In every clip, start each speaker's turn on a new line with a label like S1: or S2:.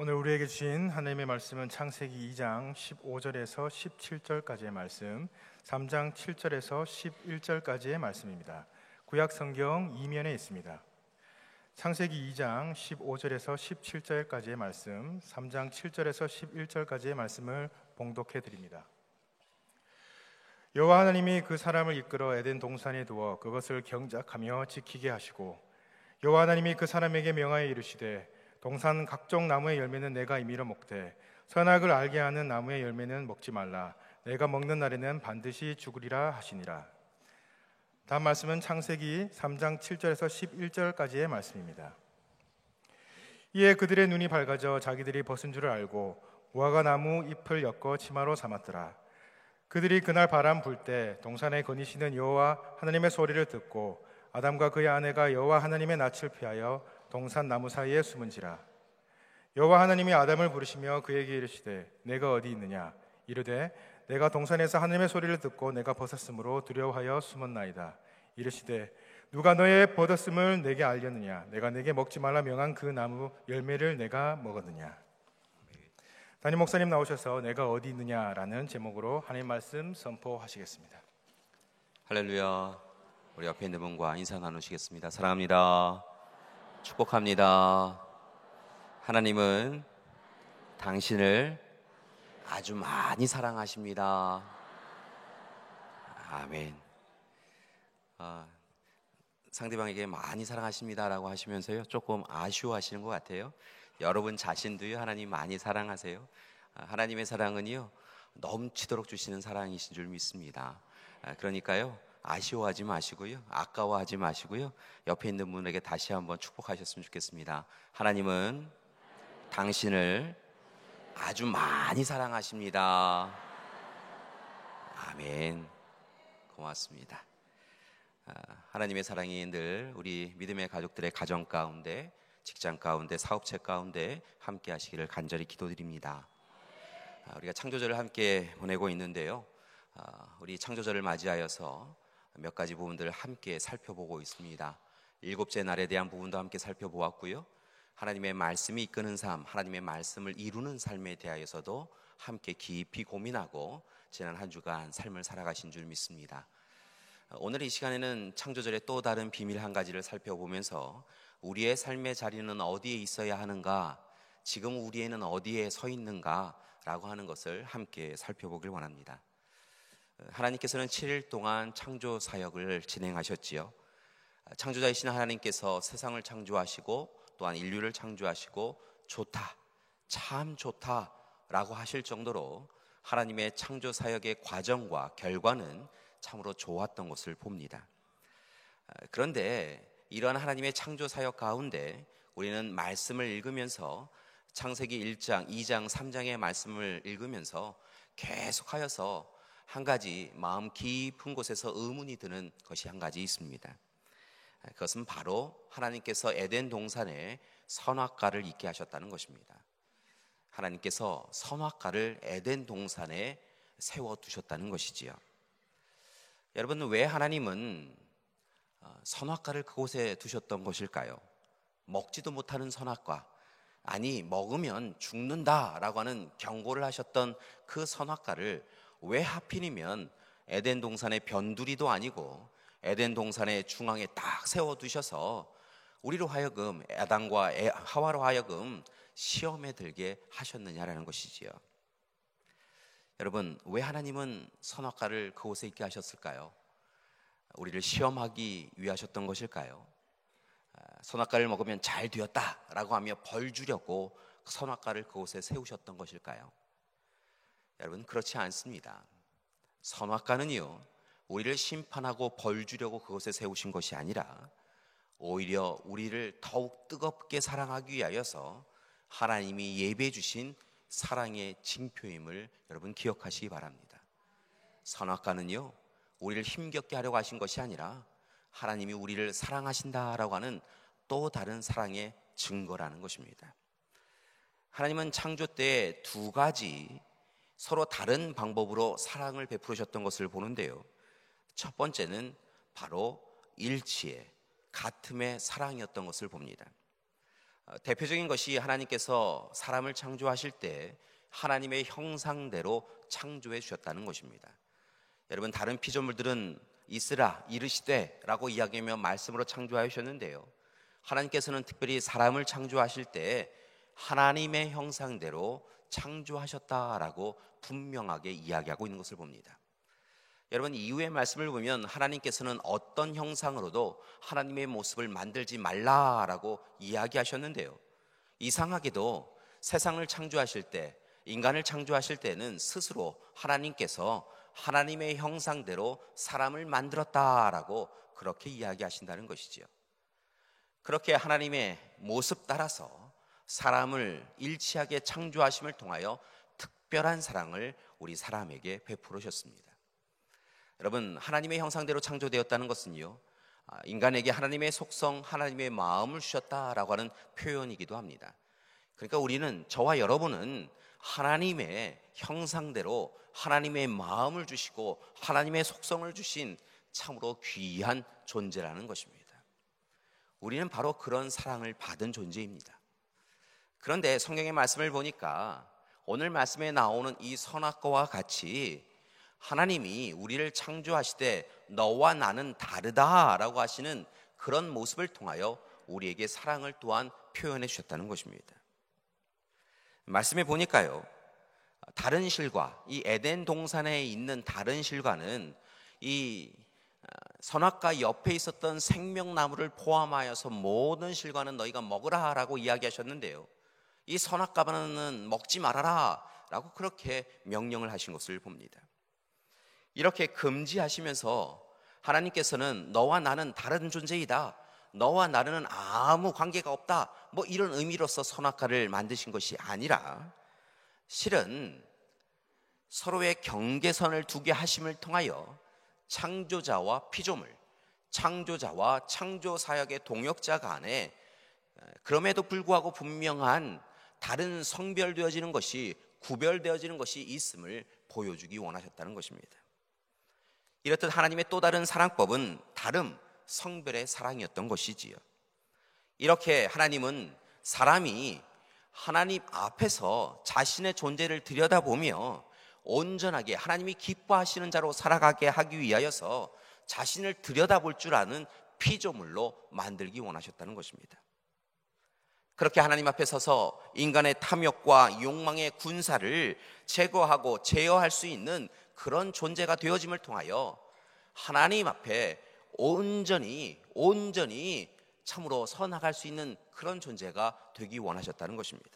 S1: 오늘 우리에게 주신 하나님의 말씀은 창세기 2장 15절에서 17절까지의 말씀, 3장 7절에서 11절까지의 말씀입니다. 구약 성경 2면에 있습니다. 창세기 2장 15절에서 17절까지의 말씀, 3장 7절에서 11절까지의 말씀을 봉독해 드립니다. 여호와 하나님이 그 사람을 이끌어 에덴 동산에 두어 그것을 경작하며 지키게 하시고, 여호와 하나님이 그 사람에게 명하여 이르시되 동산 각종 나무의 열매는 내가 임의로 먹되 선악을 알게 하는 나무의 열매는 먹지 말라. 내가 먹는 날에는 반드시 죽으리라 하시니라. 다음 말씀은 창세기 3장 7절에서 11절까지의 말씀입니다. 이에 그들의 눈이 밝아져 자기들이 벗은 줄을 알고 무화과 나무 잎을 엮어 치마로 삼았더라. 그들이 그날 바람 불 때 동산에 거니시는 여호와 하나님의 소리를 듣고 아담과 그의 아내가 여호와 하나님의 낯을 피하여 동산 나무 사이에 숨은지라. 여호와 하나님이 아담을 부르시며 그에게 이르시되 내가 어디 있느냐? 이르되 내가 동산에서 하나님의 소리를 듣고 내가 벗었으므로 두려워하여 숨었나이다. 이르시되 누가 너의 벗었음을 내게 알렸느냐? 내가 내게 먹지 말라 명한 그 나무 열매를 내가 먹었느냐? 담임 목사님 나오셔서 내가 어디 있느냐라는 제목으로 하나님 말씀 선포하시겠습니다.
S2: 할렐루야. 우리 옆에 있는 분과 인사 나누시겠습니다. 사랑합니다. 축복합니다. 하나님은 당신을 아주 많이 사랑하십니다. 아멘. 상대방에게 많이 사랑하십니다라고 하시면서요, 조금 아쉬워하시는 것 같아요. 여러분 자신도요, 하나님 많이 사랑하세요. 하나님의 사랑은요, 넘치도록 주시는 사랑이신 줄 믿습니다. 그러니까요, 아쉬워하지 마시고요, 아까워하지 마시고요, 옆에 있는 분에게 다시 한번 축복하셨으면 좋겠습니다. 하나님은 당신을 아주 많이 사랑하십니다. 아멘. 고맙습니다. 하나님의 사랑이 늘 우리 믿음의 가족들의 가정 가운데, 직장 가운데, 사업체 가운데 함께 하시기를 간절히 기도드립니다. 우리가 창조절을 함께 보내고 있는데요, 우리 창조절을 맞이하여서 몇 가지 부분들을 함께 살펴보고 있습니다. 일곱째 날에 대한 부분도 함께 살펴보았고요, 하나님의 말씀이 이끄는 삶, 하나님의 말씀을 이루는 삶에 대하여서도 함께 깊이 고민하고 지난 한 주간 삶을 살아가신 줄 믿습니다. 오늘 이 시간에는 창조절의 또 다른 비밀 한 가지를 살펴보면서 우리의 삶의 자리는 어디에 있어야 하는가, 지금 우리에는 어디에 서 있는가 라고 하는 것을 함께 살펴보길 원합니다. 하나님께서는 7일 동안 창조 사역을 진행하셨지요. 창조자이신 하나님께서 세상을 창조하시고 또한 인류를 창조하시고 좋다, 참 좋다 라고 하실 정도로 하나님의 창조 사역의 과정과 결과는 참으로 좋았던 것을 봅니다. 그런데 이러한 하나님의 창조 사역 가운데 우리는 말씀을 읽으면서 창세기 1장, 2장, 3장의 말씀을 읽으면서 계속하여서 한 가지 마음 깊은 곳에서 의문이 드는 것이 한 가지 있습니다. 그것은 바로 하나님께서 에덴 동산에 선악과를 있게 하셨다는 것입니다. 하나님께서 선악과를 에덴 동산에 세워두셨다는 것이지요. 여러분, 왜 하나님은 선악과를 그곳에 두셨던 것일까요? 먹지도 못하는 선악과, 아니 먹으면 죽는다라고 하는 경고를 하셨던 그 선악과를 왜 하필이면 에덴 동산의 변두리도 아니고 에덴 동산의 중앙에 딱 세워두셔서 우리로 하여금, 아담과 하와로 하여금 시험에 들게 하셨느냐라는 것이지요. 여러분, 왜 하나님은 선악과를 그곳에 있게 하셨을까요? 우리를 시험하기 위하셨던 것일까요? 선악과를 먹으면 잘 되었다라고 하며 벌 주려고 선악과를 그곳에 세우셨던 것일까요? 여러분, 그렇지 않습니다. 선악과는요, 우리를 심판하고 벌 주려고 그곳에 세우신 것이 아니라 오히려 우리를 더욱 뜨겁게 사랑하기 위하여서 하나님이 예배해 주신 사랑의 징표임을 여러분 기억하시기 바랍니다. 선악과는요, 우리를 힘겹게 하려고 하신 것이 아니라 하나님이 우리를 사랑하신다라고 하는 또 다른 사랑의 증거라는 것입니다. 하나님은 창조 때 두 가지 서로 다른 방법으로 사랑을 베푸셨던 것을 보는데요, 첫 번째는 바로 일치의 같음의 사랑이었던 것을 봅니다. 대표적인 것이 하나님께서 사람을 창조하실 때 하나님의 형상대로 창조해 주셨다는 것입니다. 여러분, 다른 피조물들은 있으라 이르시되 라고 이야기하며 말씀으로 창조하셨는데요, 하나님께서는 특별히 사람을 창조하실 때 하나님의 형상대로 창조하셨다라고 분명하게 이야기하고 있는 것을 봅니다. 여러분, 이후의 말씀을 보면 하나님께서는 어떤 형상으로도 하나님의 모습을 만들지 말라라고 이야기하셨는데요, 이상하게도 세상을 창조하실 때, 인간을 창조하실 때는 스스로 하나님께서 하나님의 형상대로 사람을 만들었다라고 그렇게 이야기하신다는 것이지요. 그렇게 하나님의 모습 따라서 사람을 일치하게 창조하심을 통하여 특별한 사랑을 우리 사람에게 베풀으셨습니다. 여러분, 하나님의 형상대로 창조되었다는 것은요, 인간에게 하나님의 속성, 하나님의 마음을 주셨다라고 하는 표현이기도 합니다. 그러니까 우리는, 저와 여러분은 하나님의 형상대로 하나님의 마음을 주시고 하나님의 속성을 주신 참으로 귀한 존재라는 것입니다. 우리는 바로 그런 사랑을 받은 존재입니다. 그런데 성경의 말씀을 보니까 오늘 말씀에 나오는 이 선악과와 같이 하나님이 우리를 창조하시되 너와 나는 다르다라고 하시는 그런 모습을 통하여 우리에게 사랑을 또한 표현해 주셨다는 것입니다. 말씀에 보니까요, 다른 실과, 이 에덴 동산에 있는 다른 실과는 이 선악과 옆에 있었던 생명나무를 포함하여서 모든 실과는 너희가 먹으라 라고 이야기하셨는데요, 이 선악과는 먹지 말아라 라고 그렇게 명령을 하신 것을 봅니다. 이렇게 금지하시면서 하나님께서는 너와 나는 다른 존재이다, 너와 나는 아무 관계가 없다, 뭐 이런 의미로서 선악과를 만드신 것이 아니라, 실은 서로의 경계선을 두게 하심을 통하여 창조자와 피조물, 창조자와 창조 사역의 동역자 간에 그럼에도 불구하고 분명한 다른 성별되어지는 것이, 구별되어지는 것이 있음을 보여주기 원하셨다는 것입니다. 이렇듯 하나님의 또 다른 사랑법은 다름, 성별의 사랑이었던 것이지요. 이렇게 하나님은 사람이 하나님 앞에서 자신의 존재를 들여다보며 온전하게 하나님이 기뻐하시는 자로 살아가게 하기 위하여서 자신을 들여다볼 줄 아는 피조물로 만들기 원하셨다는 것입니다. 그렇게 하나님 앞에 서서 인간의 탐욕과 욕망의 군사를 제거하고 제어할 수 있는 그런 존재가 되어짐을 통하여 하나님 앞에 온전히 참으로 서나갈 수 있는 그런 존재가 되기 원하셨다는 것입니다.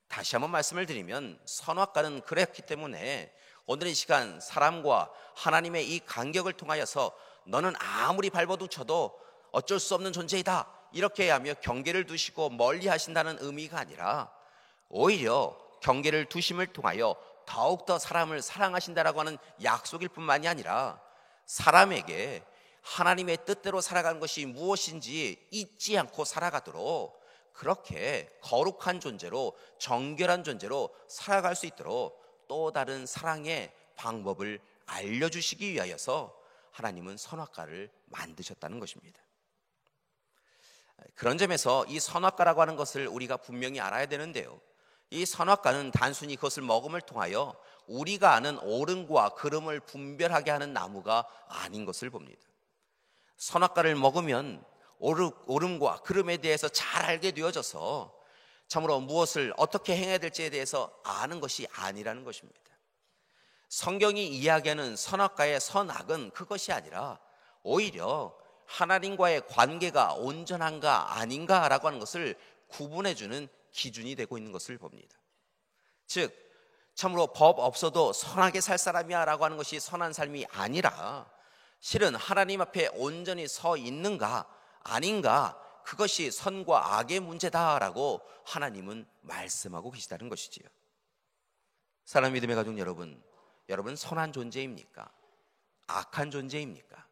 S2: 다시 한번 말씀을 드리면, 선악과는 그랬기 때문에 오늘 이 시간 사람과 하나님의 이 간격을 통하여서 너는 아무리 발버둥 쳐도 어쩔 수 없는 존재이다 이렇게 하며 경계를 두시고 멀리 하신다는 의미가 아니라, 오히려 경계를 두심을 통하여 더욱더 사람을 사랑하신다라고 하는 약속일 뿐만이 아니라, 사람에게 하나님의 뜻대로 살아가는 것이 무엇인지 잊지 않고 살아가도록 그렇게 거룩한 존재로, 정결한 존재로 살아갈 수 있도록 또 다른 사랑의 방법을 알려주시기 위하여서 하나님은 선악과를 만드셨다는 것입니다. 그런 점에서 이 선악과라고 하는 것을 우리가 분명히 알아야 되는데요, 이 선악과는 단순히 그것을 먹음을 통하여 우리가 아는 옳음과 그름을 분별하게 하는 나무가 아닌 것을 봅니다. 선악과를 먹으면 옳음과 그름에 대해서 잘 알게 되어져서 참으로 무엇을 어떻게 행해야 될지에 대해서 아는 것이 아니라는 것입니다. 성경이 이야기하는 선악과의 선악은 그것이 아니라 오히려 하나님과의 관계가 온전한가 아닌가라고 하는 것을 구분해주는 기준이 되고 있는 것을 봅니다. 즉, 참으로 법 없어도 선하게 살 사람이야 라고 하는 것이 선한 삶이 아니라, 실은 하나님 앞에 온전히 서 있는가 아닌가, 그것이 선과 악의 문제다라고 하나님은 말씀하고 계시다는 것이지요. 사랑 믿음의 가족 여러분, 여러분 선한 존재입니까? 악한 존재입니까?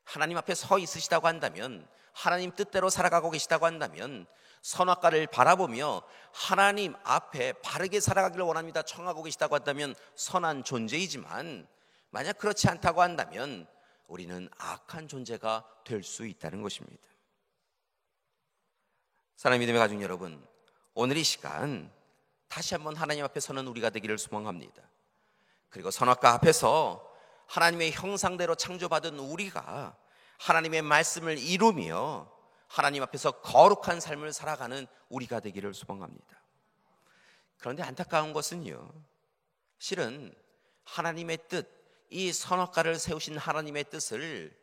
S2: 하나님 앞에 서 있으시다고 한다면, 하나님 뜻대로 살아가고 계시다고 한다면, 선악과를 바라보며 하나님 앞에 바르게 살아가기를 원합니다 청하고 계시다고 한다면 선한 존재이지만, 만약 그렇지 않다고 한다면 우리는 악한 존재가 될 수 있다는 것입니다. 사랑하는 믿음의 가족 여러분, 오늘 이 시간 다시 한번 하나님 앞에 서는 우리가 되기를 소망합니다. 그리고 선악과 앞에서 하나님의 형상대로 창조받은 우리가 하나님의 말씀을 이루며 하나님 앞에서 거룩한 삶을 살아가는 우리가 되기를 소망합니다. 그런데 안타까운 것은요, 실은 하나님의 뜻, 이 선악과를 세우신 하나님의 뜻을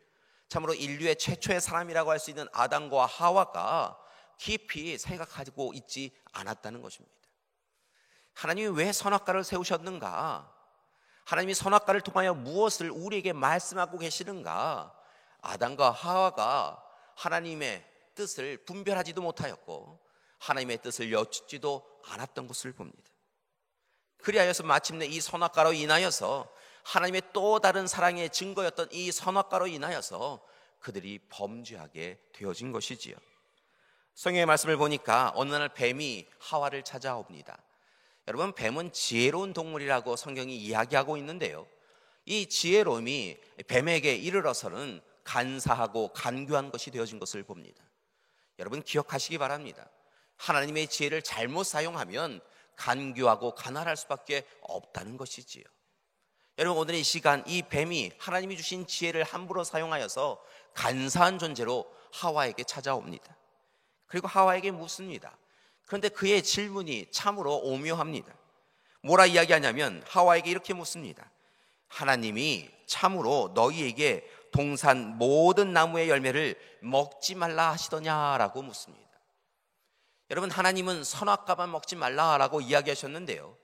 S2: 참으로 인류의 최초의 사람이라고 할 수 있는 아담과 하와가 깊이 생각하고 있지 않았다는 것입니다. 하나님이 왜 선악과를 세우셨는가? 하나님이 선악과를 통하여 무엇을 우리에게 말씀하고 계시는가? 아담과 하와가 하나님의 뜻을 분별하지도 못하였고 하나님의 뜻을 여쭙지도 않았던 것을 봅니다. 그리하여서 마침내 이 선악과로 인하여서 하나님의 또 다른 사랑의 증거였던 이 선악과로 인하여서 그들이 범죄하게 되어진 것이지요. 성경의 말씀을 보니까 어느 날 뱀이 하와를 찾아옵니다. 여러분, 뱀은 지혜로운 동물이라고 성경이 이야기하고 있는데요, 이 지혜로움이 뱀에게 이르러서는 간사하고 간교한 것이 되어진 것을 봅니다. 여러분, 기억하시기 바랍니다. 하나님의 지혜를 잘못 사용하면 간교하고 가난할 수밖에 없다는 것이지요. 여러분, 오늘 이 시간 이 뱀이 하나님이 주신 지혜를 함부로 사용하여서 간사한 존재로 하와에게 찾아옵니다. 그리고 하와에게 묻습니다. 그런데 그의 질문이 참으로 오묘합니다. 뭐라 이야기하냐면 하와에게 이렇게 묻습니다. 하나님이 참으로 너희에게 동산 모든 나무의 열매를 먹지 말라 하시더냐라고 묻습니다. 여러분, 하나님은 선악과만 먹지 말라라고 이야기하셨는데요,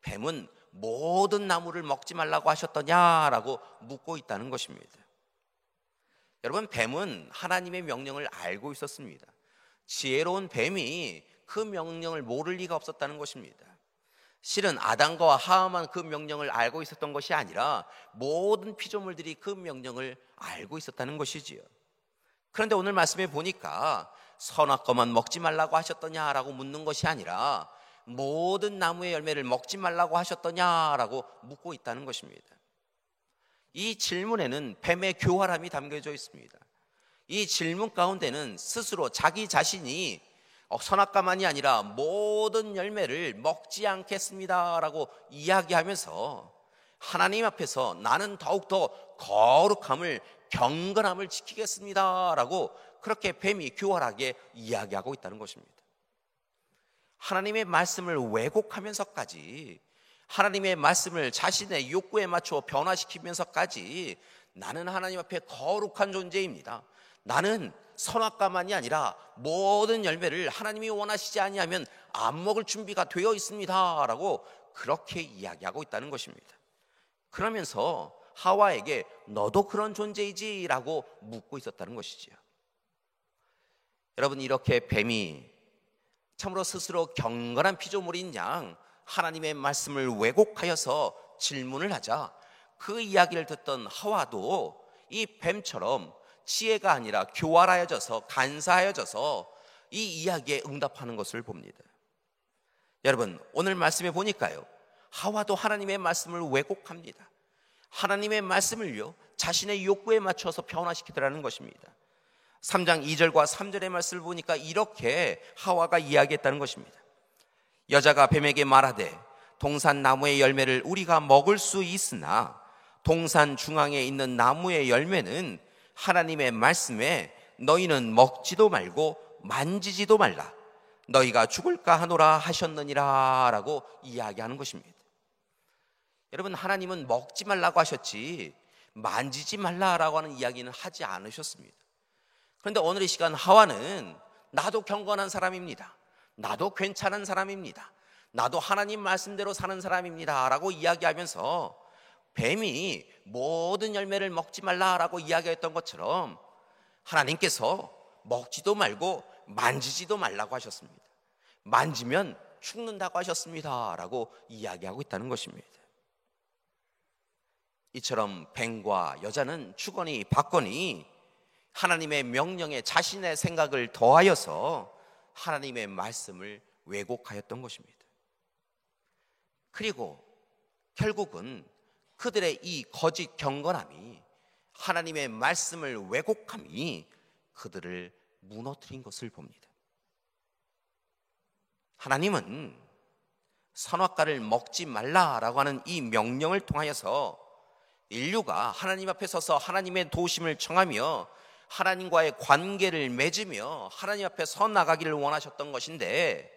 S2: 뱀은 모든 나무를 먹지 말라고 하셨더냐라고 묻고 있다는 것입니다. 여러분, 뱀은 하나님의 명령을 알고 있었습니다. 지혜로운 뱀이 그 명령을 모를 리가 없었다는 것입니다. 실은 아담과 하와만 그 명령을 알고 있었던 것이 아니라 모든 피조물들이 그 명령을 알고 있었다는 것이지요. 그런데 오늘 말씀에 보니까 선악과만 먹지 말라고 하셨더냐라고 묻는 것이 아니라 모든 나무의 열매를 먹지 말라고 하셨더냐라고 묻고 있다는 것입니다. 이 질문에는 뱀의 교활함이 담겨져 있습니다. 이 질문 가운데는 스스로 자기 자신이 선악과만이 아니라 모든 열매를 먹지 않겠습니다라고 이야기하면서 하나님 앞에서 나는 더욱더 거룩함을, 경건함을 지키겠습니다라고 그렇게 뱀이 교활하게 이야기하고 있다는 것입니다. 하나님의 말씀을 왜곡하면서까지, 하나님의 말씀을 자신의 욕구에 맞춰 변화시키면서까지 나는 하나님 앞에 거룩한 존재입니다, 나는 선악과만이 아니라 모든 열매를 하나님이 원하시지 아니하면 안 먹을 준비가 되어 있습니다 라고 그렇게 이야기하고 있다는 것입니다. 그러면서 하와에게 너도 그런 존재이지 라고 묻고 있었다는 것이지요. 여러분, 이렇게 뱀이 참으로 스스로 경건한 피조물인 양 하나님의 말씀을 왜곡하여서 질문을 하자 그 이야기를 듣던 하와도 이 뱀처럼 지혜가 아니라 교활하여져서, 간사하여져서 이 이야기에 응답하는 것을 봅니다. 여러분, 오늘 말씀에 보니까요, 하와도 하나님의 말씀을 왜곡합니다. 하나님의 말씀을요, 자신의 욕구에 맞춰서 변화시키더라는 것입니다. 3장 2절과 3절의 말씀을 보니까 이렇게 하와가 이야기했다는 것입니다. 여자가 뱀에게 말하되 동산 나무의 열매를 우리가 먹을 수 있으나 동산 중앙에 있는 나무의 열매는 하나님의 말씀에 너희는 먹지도 말고 만지지도 말라, 너희가 죽을까 하노라 하셨느니라 라고 이야기하는 것입니다. 여러분, 하나님은 먹지 말라고 하셨지 만지지 말라라고 하는 이야기는 하지 않으셨습니다. 그런데 오늘 이 시간 하와는 나도 경건한 사람입니다, 나도 괜찮은 사람입니다, 나도 하나님 말씀대로 사는 사람입니다 라고 이야기하면서 뱀이 모든 열매를 먹지 말라라고 이야기했던 것처럼 하나님께서 먹지도 말고 만지지도 말라고 하셨습니다. 만지면 죽는다고 하셨습니다 라고 이야기하고 있다는 것입니다. 이처럼 뱀과 여자는 주거니 받거니 하나님의 명령에 자신의 생각을 더하여서 하나님의 말씀을 왜곡하였던 것입니다. 그리고 결국은 그들의 이 거짓 경건함이, 하나님의 말씀을 왜곡함이 그들을 무너뜨린 것을 봅니다. 하나님은 선악과를 먹지 말라라고 하는 이 명령을 통하여서 인류가 하나님 앞에 서서 하나님의 도우심을 청하며 하나님과의 관계를 맺으며 하나님 앞에 서 나가기를 원하셨던 것인데,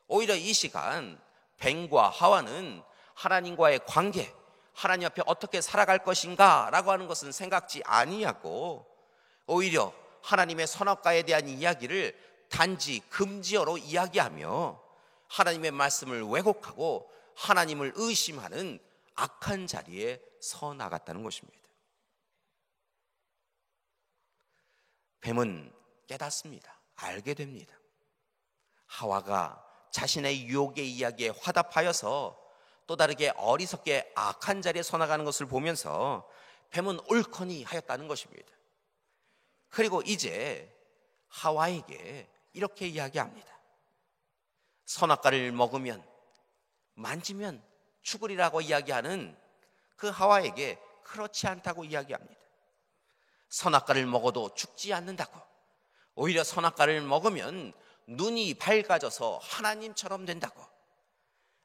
S2: 오히려 이 시간 뱀과 하와는 하나님과의 관계, 하나님 앞에 어떻게 살아갈 것인가 라고 하는 것은 생각지 아니하고 오히려 하나님의 선악과에 대한 이야기를 단지 금지어로 이야기하며 하나님의 말씀을 왜곡하고 하나님을 의심하는 악한 자리에 서 나갔다는 것입니다. 뱀은 깨닫습니다. 알게 됩니다. 하와가 자신의 유혹의 이야기에 화답하여서 또 다르게 어리석게 악한 자리에 서 나가는 것을 보면서 뱀은 옳거니 하였다는 것입니다. 그리고 이제 하와에게 이렇게 이야기합니다. 선악과를 먹으면, 만지면 죽으리라고 이야기하는 그 하와에게 그렇지 않다고 이야기합니다. 선악과를 먹어도 죽지 않는다고, 오히려 선악과를 먹으면 눈이 밝아져서 하나님처럼 된다고,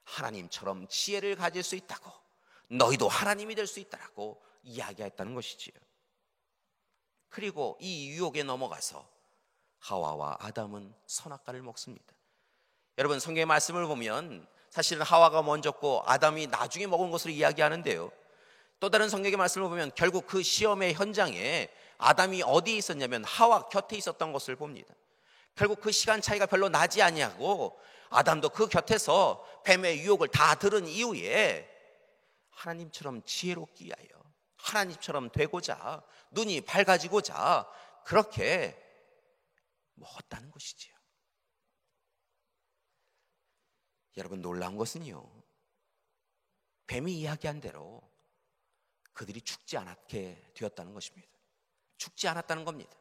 S2: 하나님처럼 지혜를 가질 수 있다고, 너희도 하나님이 될 수 있다고 이야기했다는 것이지요. 그리고 이 유혹에 넘어가서 하와와 아담은 선악과를 먹습니다. 여러분, 성경의 말씀을 보면 사실은 하와가 먼저고 아담이 나중에 먹은 것으로 이야기하는데요, 또 다른 성경의 말씀을 보면 결국 그 시험의 현장에 아담이 어디에 있었냐면 하와 곁에 있었던 것을 봅니다. 결국 그 시간 차이가 별로 나지 아니하고 아담도 그 곁에서 뱀의 유혹을 다 들은 이후에 하나님처럼 지혜롭기 위하여, 하나님처럼 되고자, 눈이 밝아지고자 그렇게 먹었다는 것이지요. 여러분, 놀라운 것은요, 뱀이 이야기한 대로 그들이 죽지 않게 되었다는 것입니다. 죽지 않았다는 겁니다.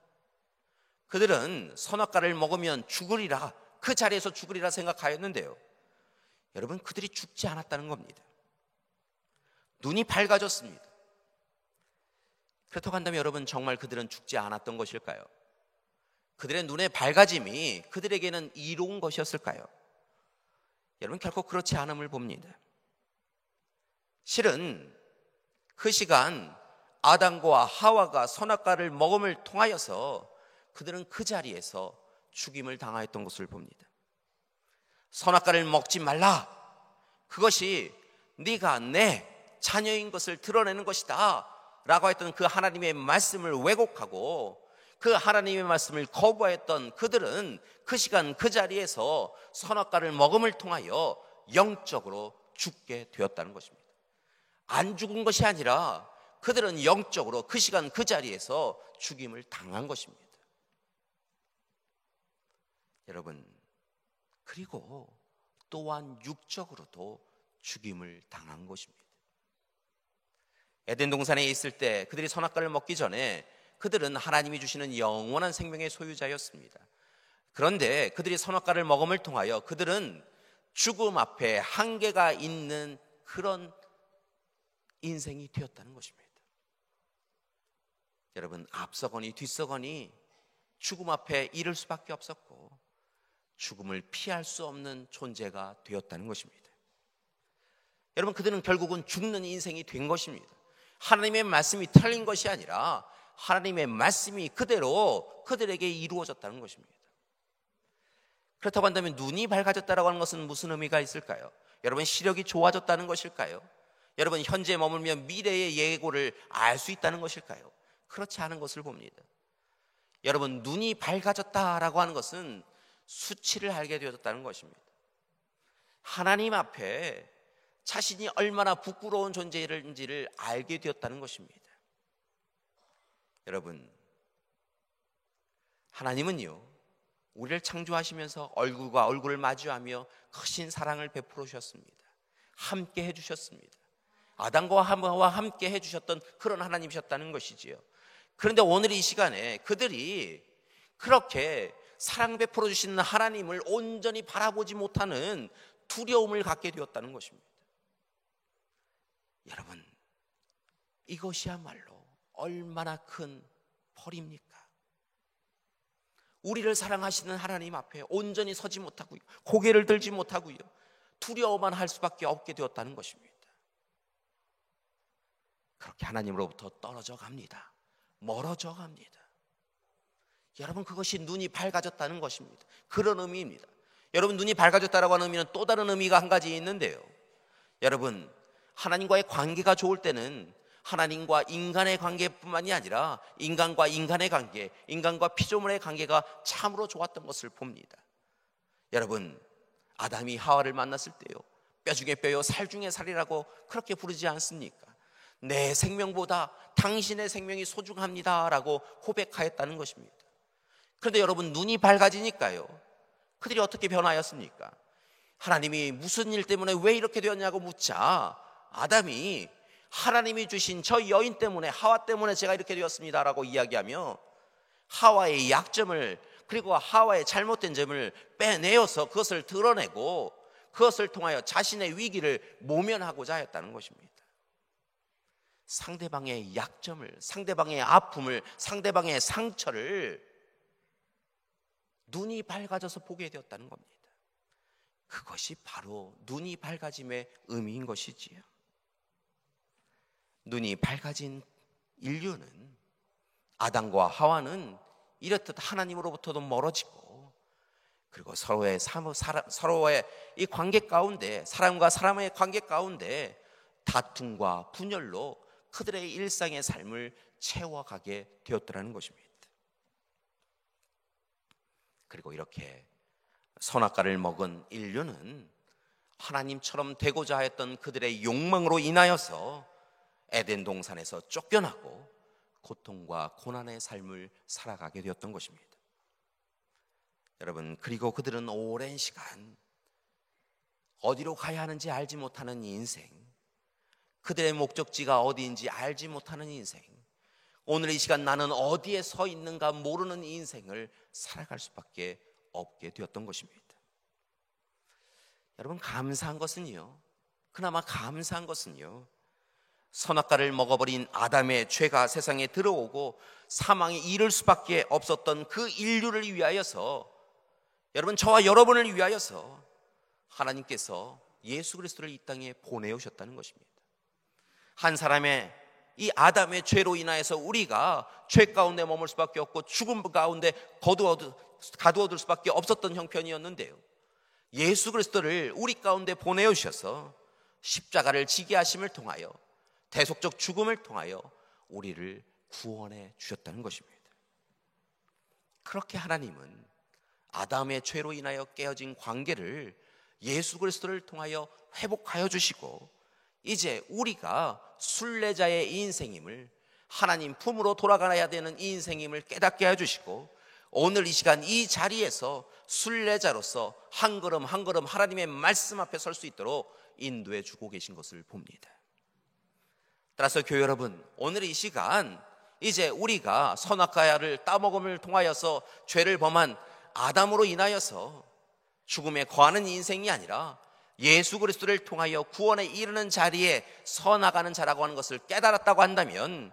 S2: 그들은 선악과를 먹으면 죽으리라, 그 자리에서 죽으리라 생각하였는데요, 여러분, 그들이 죽지 않았다는 겁니다. 눈이 밝아졌습니다. 그렇다고 한다면 여러분, 정말 그들은 죽지 않았던 것일까요? 그들의 눈의 밝아짐이 그들에게는 이로운 것이었을까요? 여러분, 결코 그렇지 않음을 봅니다. 실은 그 시간 아담과 하와가 선악과를 먹음을 통하여서 그들은 그 자리에서 죽임을 당하였던 것을 봅니다. 선악과를 먹지 말라, 그것이 네가 내 자녀인 것을 드러내는 것이다 라고 했던 그 하나님의 말씀을 왜곡하고 그 하나님의 말씀을 거부하였던 그들은 그 시간 그 자리에서 선악과를 먹음을 통하여 영적으로 죽게 되었다는 것입니다. 안 죽은 것이 아니라 그들은 영적으로 그 시간 그 자리에서 죽임을 당한 것입니다. 여러분, 그리고 또한 육적으로도 죽임을 당한 것입니다. 에덴 동산에 있을 때 그들이 선악과를 먹기 전에 그들은 하나님이 주시는 영원한 생명의 소유자였습니다. 그런데 그들이 선악과를 먹음을 통하여 그들은 죽음 앞에 한계가 있는 그런 인생이 되었다는 것입니다. 여러분, 앞서거니 뒤서거니 죽음 앞에 이를 수밖에 없었고 죽음을 피할 수 없는 존재가 되었다는 것입니다. 여러분, 그들은 결국은 죽는 인생이 된 것입니다. 하나님의 말씀이 틀린 것이 아니라 하나님의 말씀이 그대로 그들에게 이루어졌다는 것입니다. 그렇다고 한다면 눈이 밝아졌다고 하는 것은 무슨 의미가 있을까요? 여러분, 시력이 좋아졌다는 것일까요? 여러분, 현재 머물며 미래의 예고를 알 수 있다는 것일까요? 그렇지 않은 것을 봅니다. 여러분, 눈이 밝아졌다라고 하는 것은 수치를 알게 되었다는 것입니다. 하나님 앞에 자신이 얼마나 부끄러운 존재인지를 알게 되었다는 것입니다. 여러분, 하나님은요, 우리를 창조하시면서 얼굴과 얼굴을 마주하며 크신 사랑을 베풀어 주셨습니다. 함께 해주셨습니다. 아담과 하와와 함께 해주셨던 그런 하나님이셨다는 것이지요. 그런데 오늘 이 시간에 그들이 그렇게 사랑 베풀어 주시는 하나님을 온전히 바라보지 못하는 두려움을 갖게 되었다는 것입니다. 여러분, 이것이야말로 얼마나 큰 벌입니까? 우리를 사랑하시는 하나님 앞에 온전히 서지 못하고요, 고개를 들지 못하고요, 두려워만 할 수밖에 없게 되었다는 것입니다. 그렇게 하나님으로부터 떨어져 갑니다. 멀어져 갑니다. 여러분, 그것이 눈이 밝아졌다는 것입니다. 그런 의미입니다. 여러분, 눈이 밝아졌다라고 하는 의미는 또 다른 의미가 한 가지 있는데요, 여러분, 하나님과의 관계가 좋을 때는 하나님과 인간의 관계뿐만이 아니라 인간과 인간의 관계, 인간과 피조물의 관계가 참으로 좋았던 것을 봅니다. 여러분, 아담이 하와를 만났을 때요, 뼈 중에 뼈요 살 중에 살이라고 그렇게 부르지 않습니까? 내 생명보다 당신의 생명이 소중합니다 라고 고백하였다는 것입니다. 그런데 여러분, 눈이 밝아지니까요, 그들이 어떻게 변하였습니까? 하나님이 무슨 일 때문에 왜 이렇게 되었냐고 묻자 아담이 하나님이 주신 저 여인 때문에, 하와 때문에 제가 이렇게 되었습니다 라고 이야기하며 하와의 약점을, 그리고 하와의 잘못된 점을 빼내어서 그것을 드러내고 그것을 통하여 자신의 위기를 모면하고자 했다는 것입니다. 상대방의 약점을, 상대방의 아픔을, 상대방의 상처를 눈이 밝아져서 보게 되었다는 겁니다. 그것이 바로 눈이 밝아짐의 의미인 것이지요. 눈이 밝아진 인류는, 아담과 하와는 이렇듯 하나님으로부터도 멀어지고, 그리고 서로의 이 관계 가운데, 사람과 사람의 관계 가운데 다툼과 분열로 그들의 일상의 삶을 채워가게 되었더라는 것입니다. 그리고 이렇게 선악과를 먹은 인류는 하나님처럼 되고자 했던 그들의 욕망으로 인하여서 에덴 동산에서 쫓겨나고 고통과 고난의 삶을 살아가게 되었던 것입니다. 여러분, 그리고 그들은 오랜 시간 어디로 가야 하는지 알지 못하는 인생, 그들의 목적지가 어디인지 알지 못하는 인생, 오늘 이 시간 나는 어디에 서 있는가 모르는 인생을 살아갈 수밖에 없게 되었던 것입니다. 여러분, 감사한 것은요, 그나마 감사한 것은요, 선악과를 먹어버린 아담의 죄가 세상에 들어오고 사망에 이를 수밖에 없었던 그 인류를 위하여서, 여러분, 저와 여러분을 위하여서 하나님께서 예수 그리스도를 이 땅에 보내오셨다는 것입니다. 한 사람의 이 아담의 죄로 인하여서 우리가 죄 가운데 머물 수밖에 없고 죽음 가운데 가두어둘 수밖에 없었던 형편이었는데요, 예수 그리스도를 우리 가운데 보내오셔서 십자가를 지게 하심을 통하여, 대속적 죽음을 통하여 우리를 구원해 주셨다는 것입니다. 그렇게 하나님은 아담의 죄로 인하여 깨어진 관계를 예수 그리스도를 통하여 회복하여 주시고, 이제 우리가 순례자의 인생임을, 하나님 품으로 돌아가야 되는 인생임을 깨닫게 해주시고, 오늘 이 시간 이 자리에서 순례자로서 한 걸음 한 걸음 하나님의 말씀 앞에 설 수 있도록 인도해 주고 계신 것을 봅니다. 따라서 교회 여러분, 오늘 이 시간 이제 우리가 선악과를 따먹음을 통하여서 죄를 범한 아담으로 인하여서 죽음에 거하는 인생이 아니라 예수 그리스도를 통하여 구원에 이르는 자리에 서 나가는 자라고 하는 것을 깨달았다고 한다면,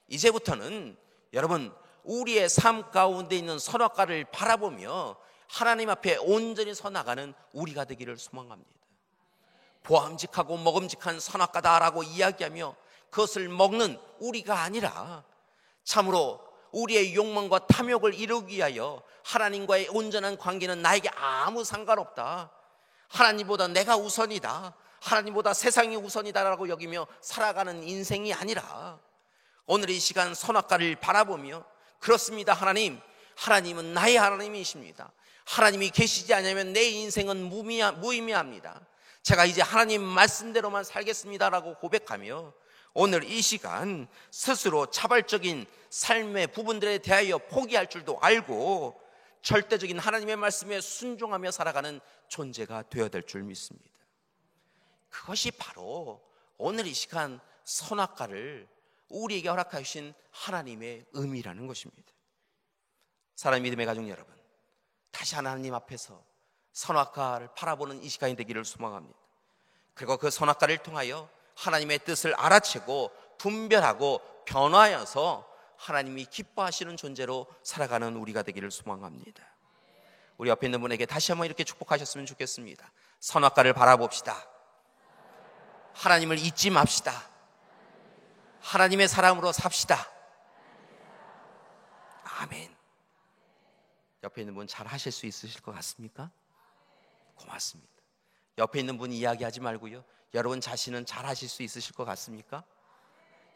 S2: 이제부터는 여러분, 우리의 삶 가운데 있는 선악과를 바라보며 하나님 앞에 온전히 서 나가는 우리가 되기를 소망합니다. 보암직하고 먹음직한 선악과다라고 이야기하며 그것을 먹는 우리가 아니라 참으로 우리의 욕망과 탐욕을 이루기 위하여 하나님과의 온전한 관계는 나에게 아무 상관없다, 하나님보다 내가 우선이다, 하나님보다 세상이 우선이다라고 여기며 살아가는 인생이 아니라, 오늘 이 시간 선악과를 바라보며, 그렇습니다, 하나님은 나의 하나님이십니다. 하나님이 계시지 않으면 내 인생은 무의미합니다. 제가 이제 하나님 말씀대로만 살겠습니다라고 고백하며, 오늘 이 시간 스스로 자발적인 삶의 부분들에 대하여 포기할 줄도 알고 절대적인 하나님의 말씀에 순종하며 살아가는 존재가 되어야 될 줄 믿습니다. 그것이 바로 오늘 이 시간 선악과를 우리에게 허락하신 하나님의 의미라는 것입니다. 사랑하는 믿음의 가족 여러분, 다시 하나님 앞에서 선악과를 바라보는 이 시간이 되기를 소망합니다. 그리고 그 선악과를 통하여 하나님의 뜻을 알아채고 분별하고 변화하여서 하나님이 기뻐하시는 존재로 살아가는 우리가 되기를 소망합니다. 우리 옆에 있는 분에게 다시 한번 이렇게 축복하셨으면 좋겠습니다. 선악과를 바라봅시다. 하나님을 잊지 맙시다. 하나님의 사람으로 삽시다. 아멘. 옆에 있는 분 잘 하실 수 있으실 것 같습니까? 고맙습니다. 옆에 있는 분 이야기하지 말고요, 여러분 자신은 잘 하실 수 있으실 것 같습니까?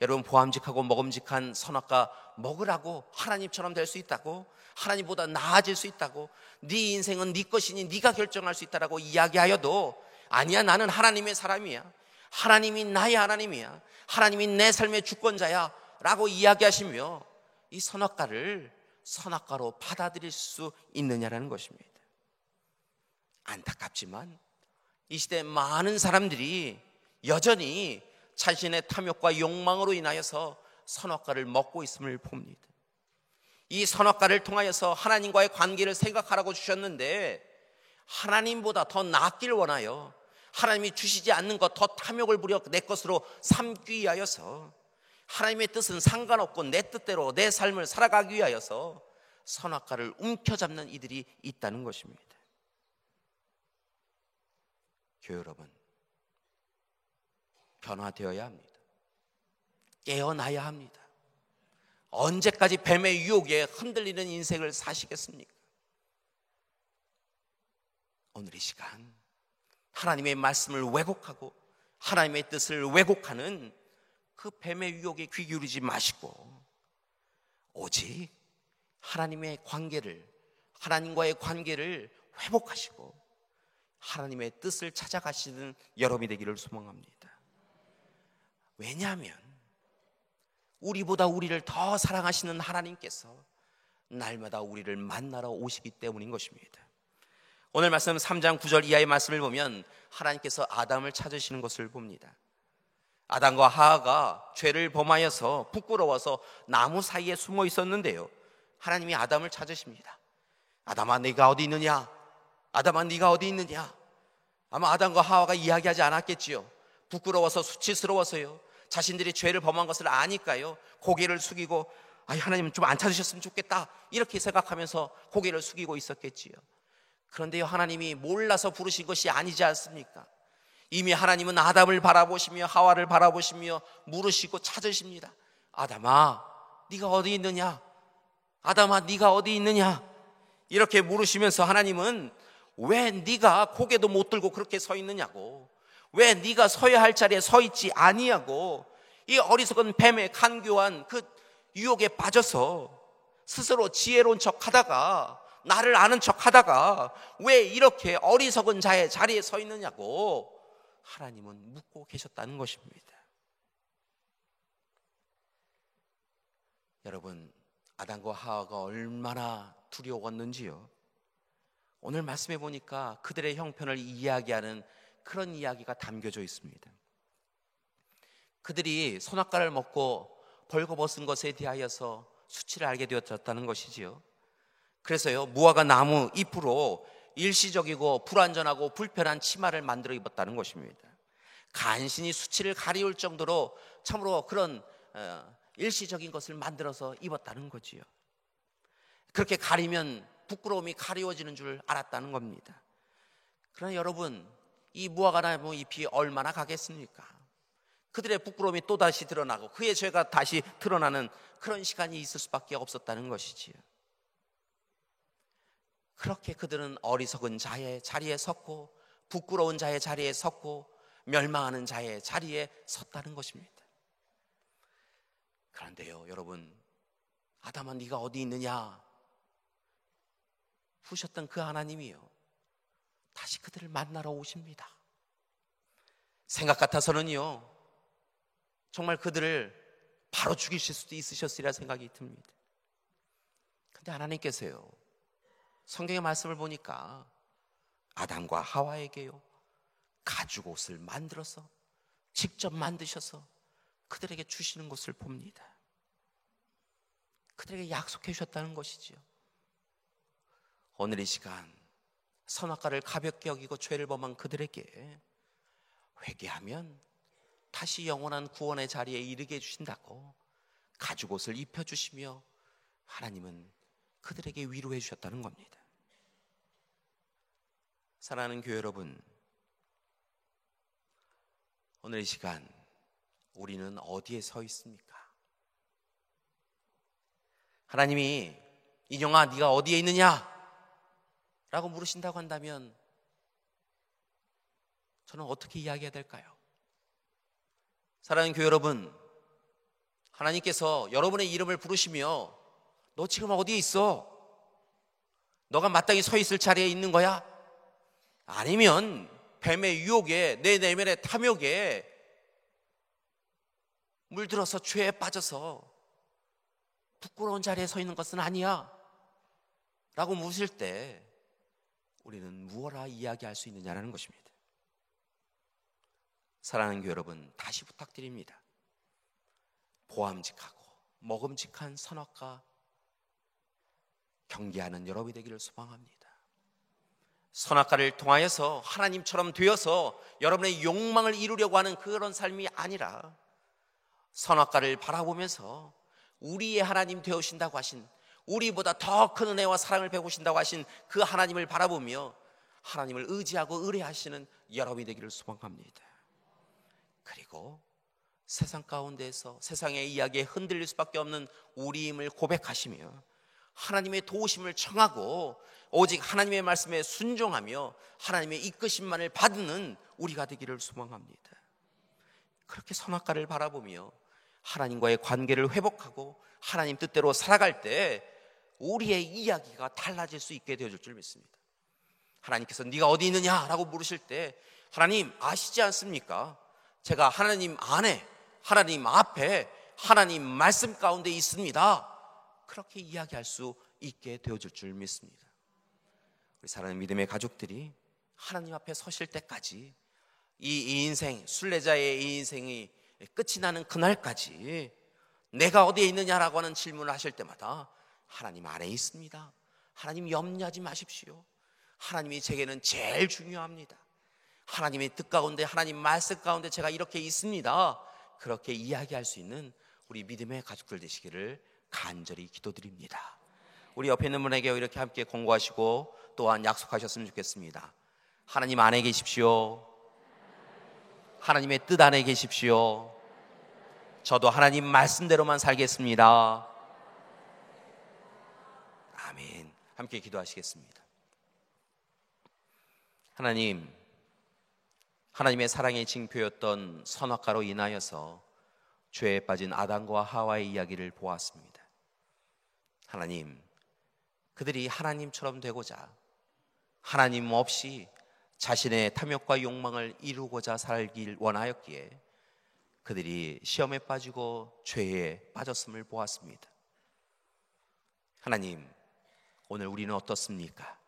S2: 여러분 보암직하고 먹음직한 선악과 먹으라고, 하나님처럼 될 수 있다고, 하나님보다 나아질 수 있다고, 네 인생은 네 것이니 네가 결정할 수 있다라고 이야기하여도 아니야, 나는 하나님의 사람이야, 하나님이 나의 하나님이야, 하나님이 내 삶의 주권자야 라고 이야기하시며 이 선악과를 선악과로 받아들일 수 있느냐라는 것입니다. 안타깝지만 이 시대 많은 사람들이 여전히 자신의 탐욕과 욕망으로 인하여서 선악과를 먹고 있음을 봅니다. 이 선악과를 통하여서 하나님과의 관계를 생각하라고 주셨는데 하나님보다 더 낫길 원하여, 하나님이 주시지 않는 것 더 탐욕을 부려 내 것으로 삼기 위하여서, 하나님의 뜻은 상관없고 내 뜻대로 내 삶을 살아가기 위하여서 선악과를 움켜잡는 이들이 있다는 것입니다. 교회 여러분, 변화되어야 합니다. 깨어나야 합니다. 언제까지 뱀의 유혹에 흔들리는 인생을 사시겠습니까? 오늘 이 시간 하나님의 말씀을 왜곡하고 하나님의 뜻을 왜곡하는 그 뱀의 유혹에 귀 기울이지 마시고 오직 하나님의 관계를, 하나님과의 관계를 회복하시고 하나님의 뜻을 찾아가시는 여러분이 되기를 소망합니다. 왜냐하면 우리보다 우리를 더 사랑하시는 하나님께서 날마다 우리를 만나러 오시기 때문인 것입니다. 오늘 말씀 3장 9절 이하의 말씀을 보면 하나님께서 아담을 찾으시는 것을 봅니다. 아담과 하와가 죄를 범하여서 부끄러워서 나무 사이에 숨어 있었는데요, 하나님이 아담을 찾으십니다. 아담아, 네가 어디 있느냐? 아담아, 네가 어디 있느냐? 아마 아담과 하와가 이야기하지 않았겠지요. 부끄러워서, 수치스러워서요, 자신들이 죄를 범한 것을 아니까요, 고개를 숙이고 하나님 좀 안 찾으셨으면 좋겠다 이렇게 생각하면서 고개를 숙이고 있었겠지요. 그런데요, 하나님이 몰라서 부르신 것이 아니지 않습니까? 이미 하나님은 아담을 바라보시며 하와를 바라보시며 물으시고 찾으십니다. 아담아, 네가 어디 있느냐? 아담아, 네가 어디 있느냐? 이렇게 물으시면서 하나님은 왜 네가 고개도 못 들고 그렇게 서 있느냐고, 왜 네가 서야 할 자리에 서 있지 아니하고 이 어리석은 뱀의 간교한 그 유혹에 빠져서 스스로 지혜로운 척하다가, 나를 아는 척하다가 왜 이렇게 어리석은 자의 자리에 서 있느냐고 하나님은 묻고 계셨다는 것입니다. 여러분, 아담과 하와가 얼마나 두려웠는지요, 오늘 말씀해 보니까 그들의 형편을 이야기하는 그런 이야기가 담겨져 있습니다. 그들이 선악과를 먹고 벌거벗은 것에 대하여서 수치를 알게 되었다는 것이지요. 그래서요, 무화과 나무 잎으로 일시적이고 불완전하고 불편한 치마를 만들어 입었다는 것입니다. 간신히 수치를 가리울 정도로 참으로 그런 일시적인 것을 만들어서 입었다는 거지요. 그렇게 가리면 부끄러움이 가리워지는 줄 알았다는 겁니다. 그러나 여러분, 이 무화과 나무 잎이 얼마나 가겠습니까? 그들의 부끄러움이 또다시 드러나고 그의 죄가 다시 드러나는 그런 시간이 있을 수밖에 없었다는 것이지요. 그렇게 그들은 어리석은 자의 자리에 섰고 부끄러운 자의 자리에 섰고 멸망하는 자의 자리에 섰다는 것입니다. 그런데요, 여러분, 아담아, 네가 어디 있느냐 부르셨던 그 하나님이요, 다시 그들을 만나러 오십니다. 생각 같아서는요, 정말 그들을 바로 죽이실 수도 있으셨으리라 생각이 듭니다. 그런데 하나님께서요, 성경의 말씀을 보니까 아담과 하와에게요, 가죽 옷을 만들어서 직접 만드셔서 그들에게 주시는 것을 봅니다. 그들에게 약속해 주셨다는 것이지요. 오늘 이 시간 선악과를 가볍게 여기고 죄를 범한 그들에게 회개하면 다시 영원한 구원의 자리에 이르게 해주신다고 가죽옷을 입혀주시며 하나님은 그들에게 위로해 주셨다는 겁니다. 사랑하는 교회 여러분, 오늘 이 시간 우리는 어디에 서 있습니까? 하나님이 인형아 네가 어디에 있느냐? 라고 물으신다고 한다면 저는 어떻게 이야기해야 될까요? 사랑하는 교회 여러분, 하나님께서 여러분의 이름을 부르시며 너 지금 어디에 있어? 너가 마땅히 서 있을 자리에 있는 거야? 아니면 뱀의 유혹에 내 내면의 탐욕에 물들어서 죄에 빠져서 부끄러운 자리에 서 있는 것은 아니야 라고 물으실 때 우리는 무엇라 이야기할 수 있느냐는 것입니다. 사랑하는 교회 여러분, 다시 부탁드립니다. 보암직하고 먹음직한 선악과 경계하는 여러분이 되기를 소망합니다. 선악과를 통하여서 하나님처럼 되어서 여러분의 욕망을 이루려고 하는 그런 삶이 아니라 선악과를 바라보면서 우리의 하나님 되어신다고 하신, 우리보다 더 큰 은혜와 사랑을 베푸신다고 하신 그 하나님을 바라보며 하나님을 의지하고 의뢰하시는 여러분이 되기를 소망합니다. 그리고 세상 가운데서 세상의 이야기에 흔들릴 수밖에 없는 우리임을 고백하시며 하나님의 도우심을 청하고 오직 하나님의 말씀에 순종하며 하나님의 이끄심만을 받는 우리가 되기를 소망합니다. 그렇게 선악과를 바라보며 하나님과의 관계를 회복하고 하나님 뜻대로 살아갈 때 우리의 이야기가 달라질 수 있게 되어줄 줄 믿습니다. 하나님께서 네가 어디 있느냐라고 물으실 때 하나님 아시지 않습니까? 제가 하나님 안에, 하나님 앞에, 하나님 말씀 가운데 있습니다. 그렇게 이야기할 수 있게 되어줄 줄 믿습니다. 우리 사랑하는 믿음의 가족들이 하나님 앞에 서실 때까지 이 인생, 순례자의 이 인생이 끝이 나는 그날까지 내가 어디에 있느냐라고 하는 질문을 하실 때마다 하나님 안에 있습니다. 하나님 염려하지 마십시오. 하나님이 제게는 제일 중요합니다. 하나님의 뜻 가운데, 하나님 말씀 가운데 제가 이렇게 있습니다. 그렇게 이야기할 수 있는 우리 믿음의 가족들 되시기를 간절히 기도드립니다. 우리 옆에 있는 분에게 이렇게 함께 공고하시고 또한 약속하셨으면 좋겠습니다. 하나님 안에 계십시오. 하나님의 뜻 안에 계십시오. 저도 하나님 말씀대로만 살겠습니다. 아멘. 함께 기도하시겠습니다. 하나님, 하나님의 사랑의 징표였던 선악과로 인하여서 죄에 빠진 아담과 하와의 이야기를 보았습니다. 하나님, 그들이 하나님처럼 되고자 하나님 없이 자신의 탐욕과 욕망을 이루고자 살길 원하였기에 그들이 시험에 빠지고 죄에 빠졌음을 보았습니다. 하나님, 오늘 우리는 어떻습니까?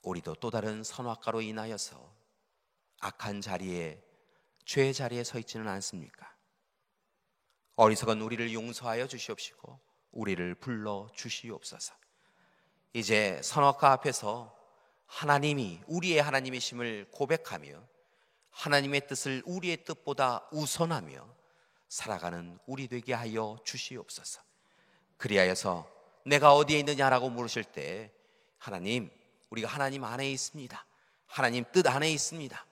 S2: 우리도 또 다른 선악과로 인하여서 악한 자리에, 죄의 자리에 서 있지는 않습니까? 어리석은 우리를 용서하여 주시옵시고 우리를 불러 주시옵소서. 이제 선악과 앞에서 하나님이 우리의 하나님이심을 고백하며 하나님의 뜻을 우리의 뜻보다 우선하며 살아가는 우리 되게 하여 주시옵소서. 그리하여서 내가 어디에 있느냐라고 물으실 때 하나님, 우리가 하나님 안에 있습니다. 하나님 뜻 안에 있습니다.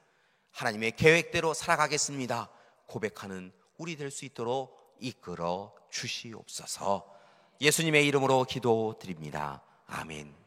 S2: 하나님의 계획대로 살아가겠습니다. 고백하는 우리 될 수 있도록 이끌어 주시옵소서. 예수님의 이름으로 기도드립니다. 아멘.